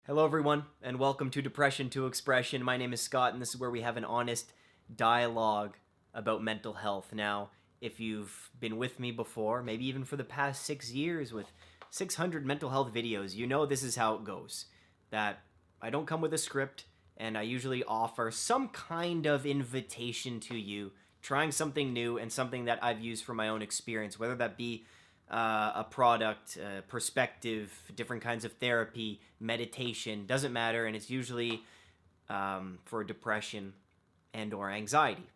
Hello everyone, and welcome to Depression to Expression. My name is Scott, and this is where we have an honest dialogue about mental health. Now, if you've been with me before, maybe even for the past 6 years with 600 mental health videos, you know this is how it goes. That I don't come with a script, and I usually offer some kind of invitation to you, trying something new and something that I've used from my own experience, whether that be a product, perspective, different kinds of therapy, meditation, doesn't matter, and it's usually for depression and or anxiety.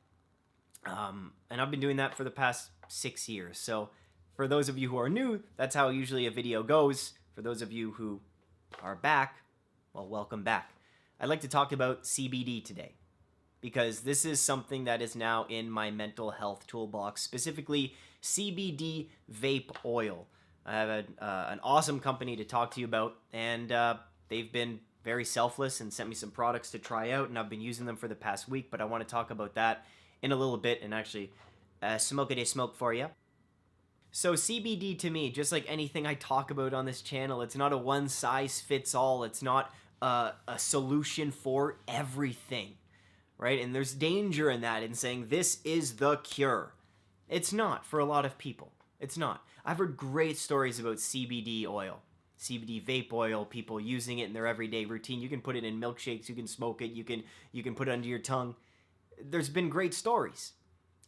And I've been doing that for the past 6 years. So for those of you who are new, that's how usually a video goes. For those of you who are back, well, welcome back. I'd like to talk about CBD today, because this is something that is now in my mental health toolbox, specifically CBD vape oil. I have an awesome company to talk to you about, and they've been very selfless and sent me some products to try out, and I've been using them for the past week, but I want to talk about that in a little bit and actually smoke for you. So CBD to me, just like anything I talk about on this channel, it's not a one-size-fits-all. It's not a solution for everything. Right? And there's danger in that, in saying this is the cure. It's not for a lot of people. It's not. I've heard great stories about CBD oil, CBD vape oil, people using it in their everyday routine. You can put it in milkshakes, you can smoke it, you can put it under your tongue. There's been great stories.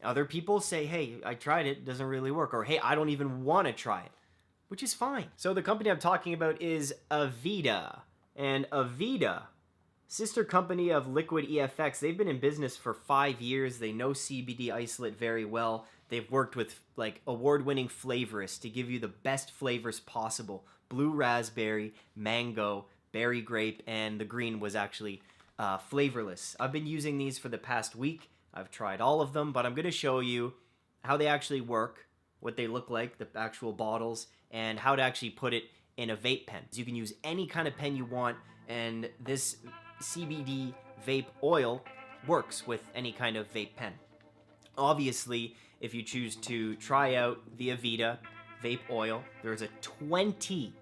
Other people say, hey, I tried it, doesn't really work. Or hey, I don't even want to try it, which is fine. So the company I'm talking about is Avita. And Avita, sister company of Liquid EFX, they've been in business for 5 years. They know CBD isolate very well. They've worked with like award-winning flavorists to give you the best flavors possible. Blue raspberry, mango, berry grape, and the green was actually flavorless. I've been using these for the past week. I've tried all of them, but I'm going to show you how they actually work, what they look like, the actual bottles, and how to actually put it in a vape pen. You can use any kind of pen you want, and this CBD vape oil works with any kind of vape pen. Obviously, if you choose to try out the Avita vape oil, there's a 20%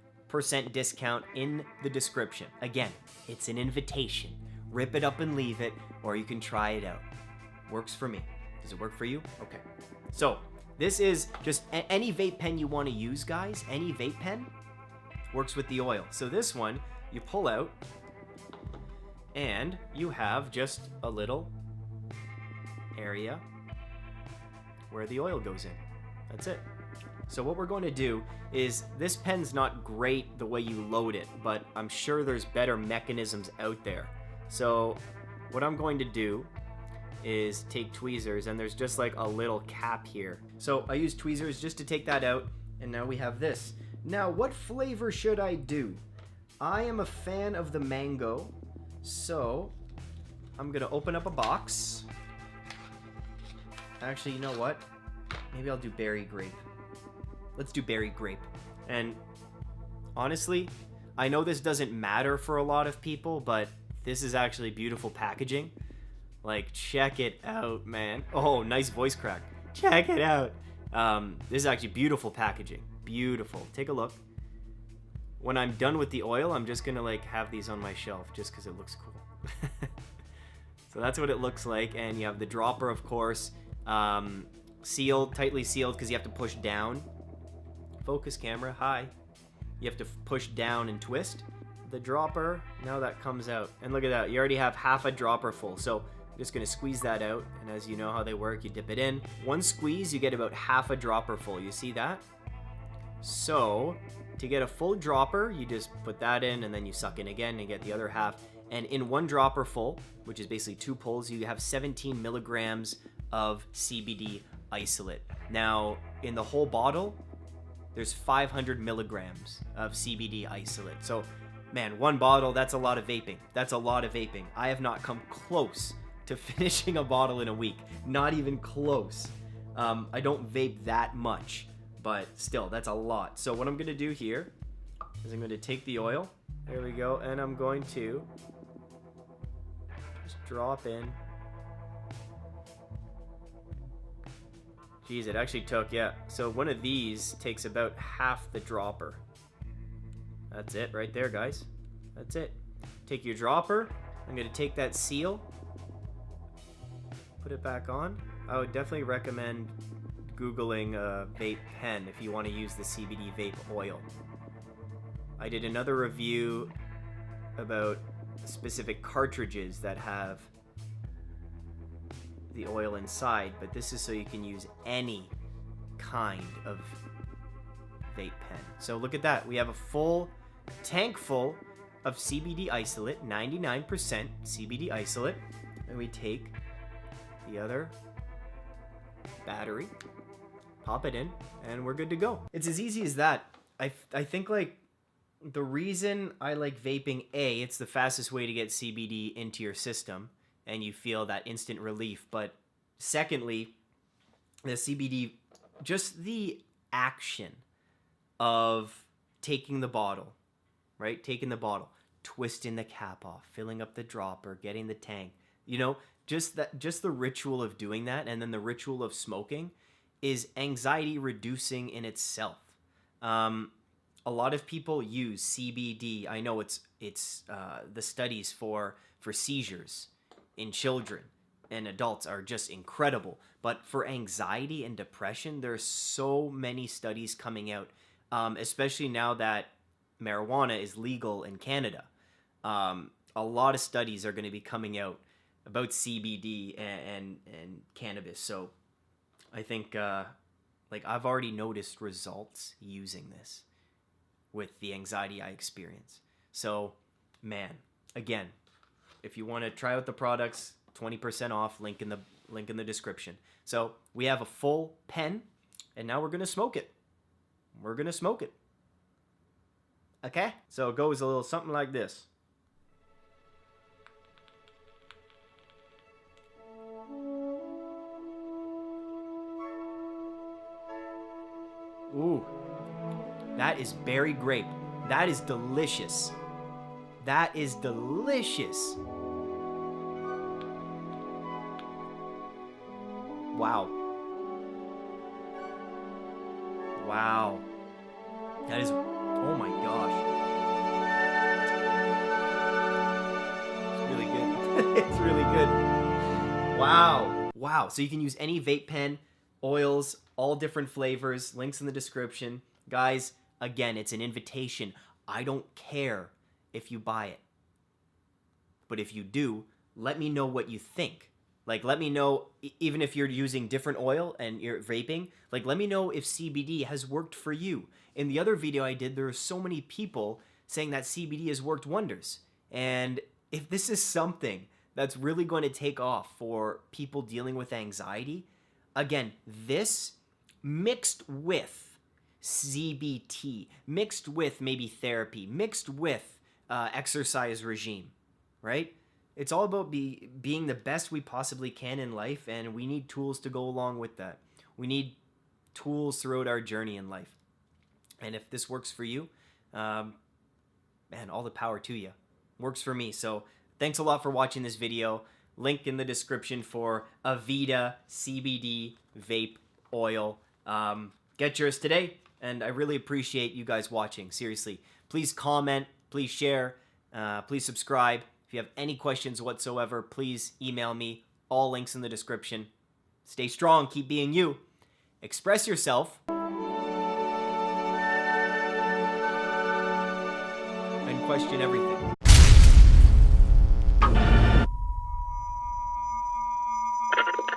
discount in the description. Again, it's an invitation. Rip it up and leave it, or you can try it out. Works for me. Does it work for you? Okay. So, this is just any vape pen you want to use, guys. Any vape pen works with the oil. So this one, you pull out, and you have just a little area where the oil goes in. That's it. So what we're going to do is, this pen's not great the way you load it, but I'm sure there's better mechanisms out there. So what I'm going to do is take tweezers, and there's just like a little cap here. So I use tweezers just to take that out, and now we have this. Now, what flavor should I do? I am a fan of the mango, so I'm gonna open up a box. Actually, you know what? Maybe I'll do berry grape. Let's do berry grape. And honestly, I know this doesn't matter for a lot of people, but this is actually beautiful packaging. Like, check it out, man. Oh, nice voice crack. Check it out. This is actually beautiful packaging. Beautiful. Take a look. When I'm done with the oil, I'm just gonna like have these on my shelf just because it looks cool. So that's what it looks like, and you have the dropper, of course, sealed, tightly sealed, because you have to push down. Focus camera, hi. You have to push down and twist. The dropper, now that comes out, and look at that, you already have half a dropper full. So I'm just gonna squeeze that out, and as you know how they work, you dip it in. One squeeze, you get about half a dropper full. You see that? So to get a full dropper, you just put that in, and then you suck in again and get the other half. And in one dropper full, which is basically 2 pulls, you have 17 milligrams of CBD isolate. Now, in the whole bottle, there's 500 milligrams of CBD isolate. So, man, one bottle, that's a lot of vaping. That's a lot of vaping. I have not come close to finishing a bottle in a week. Not even close. I don't vape that much, but still, that's a lot. So what I'm gonna do here is I'm gonna take the oil, there we go, and I'm going to just drop in. Geez, it actually took, yeah. So one of these takes about half the dropper. That's it right there, guys. That's it. Take your dropper. I'm going to take that seal, put it back on. I would definitely recommend Googling a vape pen if you want to use the CBD vape oil. I did another review about specific cartridges that have the oil inside, but this is so you can use any kind of vape pen. So look at that. We have a full tank full of CBD isolate, 99% CBD isolate, and we take the other battery, pop it in, and we're good to go. It's as easy as that. I think like the reason I like vaping, it's the fastest way to get CBD into your system and you feel that instant relief. But secondly, the CBD, just the action of taking the bottle, right? Taking the bottle, twisting the cap off, filling up the dropper, getting the tank, you know, just the ritual of doing that, and then the ritual of smoking is anxiety reducing in itself. A lot of people use CBD. I know it's the studies for seizures in children and adults are just incredible. But for anxiety and depression, there's so many studies coming out, especially now that marijuana is legal in Canada. A lot of studies are going to be coming out about CBD and cannabis. So I think like I've already noticed results using this with the anxiety I experience. So man, again, if you want to try out the products, 20% off, link in the description. So we have a full pen, and now we're gonna smoke it. We're gonna smoke it. Okay? So it goes a little something like this. Ooh, that is berry grape. That is delicious. That is delicious. Wow. Wow. That is, oh my gosh. It's really good. It's really good. Wow. Wow. So you can use any vape pen, oils, all different flavors, links in the description. Guys, again, it's an invitation. I don't care if you buy it. But if you do, let me know what you think. Like, let me know, even if you're using different oil and you're vaping, like, let me know if CBD has worked for you. In the other video I did, there were so many people saying that CBD has worked wonders. And if this is something that's really going to take off for people dealing with anxiety, again, this mixed with CBT, mixed with maybe therapy, mixed with exercise regime, right? It's all about being the best we possibly can in life, and we need tools to go along with that. We need tools throughout our journey in life. And if this works for you, man, all the power to you. Works for me. So thanks a lot for watching this video. Link in the description for Avita CBD vape oil. Get yours today, and I really appreciate you guys watching. Seriously, please comment, please share, please subscribe. If you have any questions whatsoever, please email me. All links in the description. Stay strong, keep being you. Express yourself. And question everything.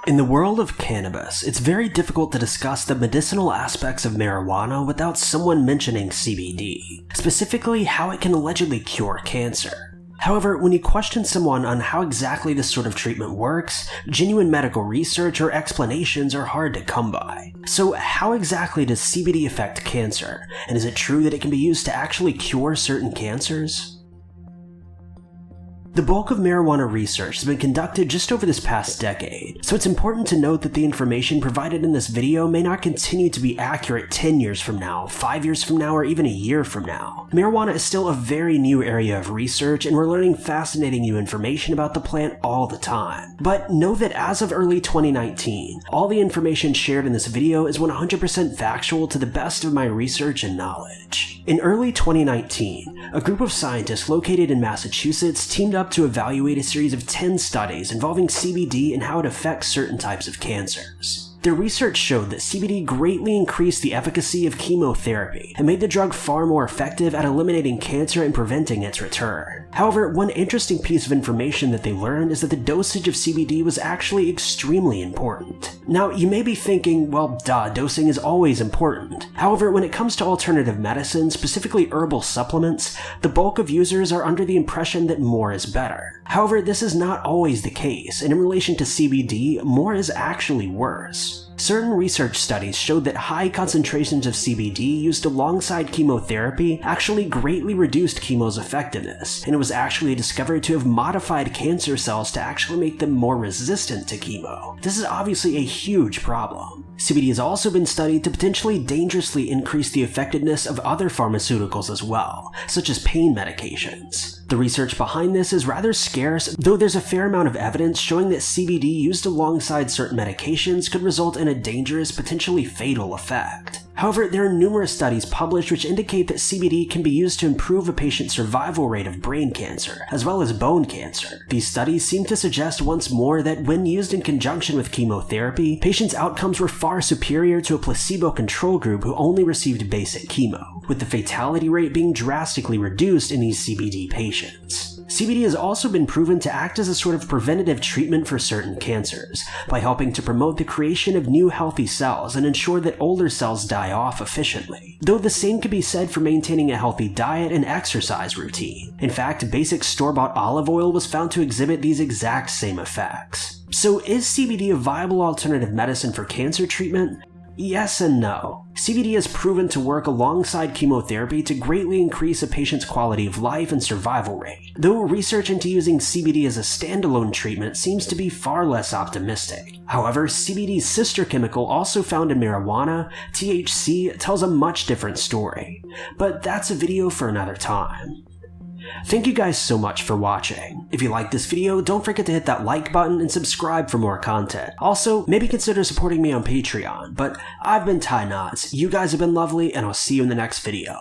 In the world of cannabis, it's very difficult to discuss the medicinal aspects of marijuana without someone mentioning CBD, specifically how it can allegedly cure cancer. However, when you question someone on how exactly this sort of treatment works, genuine medical research or explanations are hard to come by. So how exactly does CBD affect cancer, and is it true that it can be used to actually cure certain cancers? The bulk of marijuana research has been conducted just over this past decade, so it's important to note that the information provided in this video may not continue to be accurate 10 years from now, 5 years from now, or even a year from now. Marijuana is still a very new area of research, and we're learning fascinating new information about the plant all the time. But know that as of early 2019, all the information shared in this video is 100% factual to the best of my research and knowledge. In early 2019, a group of scientists located in Massachusetts teamed up to evaluate a series of 10 studies involving CBD and how it affects certain types of cancers. Their research showed that CBD greatly increased the efficacy of chemotherapy and made the drug far more effective at eliminating cancer and preventing its return. However, one interesting piece of information that they learned is that the dosage of CBD was actually extremely important. Now, you may be thinking, well, duh, dosing is always important. However, when it comes to alternative medicine, specifically herbal supplements, the bulk of users are under the impression that more is better. However, this is not always the case, and in relation to CBD, more is actually worse. Certain research studies showed that high concentrations of CBD used alongside chemotherapy actually greatly reduced chemo's effectiveness, and it was actually discovered to have modified cancer cells to actually make them more resistant to chemo. This is obviously a huge problem. CBD has also been studied to potentially dangerously increase the effectiveness of other pharmaceuticals as well, such as pain medications. The research behind this is rather scarce, though there's a fair amount of evidence showing that CBD used alongside certain medications could result in a dangerous, potentially fatal effect. However, there are numerous studies published which indicate that CBD can be used to improve a patient's survival rate of brain cancer, as well as bone cancer. These studies seem to suggest once more that when used in conjunction with chemotherapy, patients' outcomes were far superior to a placebo control group who only received basic chemo, with the fatality rate being drastically reduced in these CBD patients. CBD has also been proven to act as a sort of preventative treatment for certain cancers, by helping to promote the creation of new healthy cells and ensure that older cells die off efficiently. Though the same can be said for maintaining a healthy diet and exercise routine. In fact, basic store-bought olive oil was found to exhibit these exact same effects. So is CBD a viable alternative medicine for cancer treatment? Yes and no. CBD has proven to work alongside chemotherapy to greatly increase a patient's quality of life and survival rate, though research into using CBD as a standalone treatment seems to be far less optimistic. However, CBD's sister chemical also found in marijuana, THC, tells a much different story. But that's a video for another time. Thank you guys so much for watching. If you liked this video, don't forget to hit that like button and subscribe for more content. Also, maybe consider supporting me on Patreon, but I've been Ty Knots, you guys have been lovely, and I'll see you in the next video.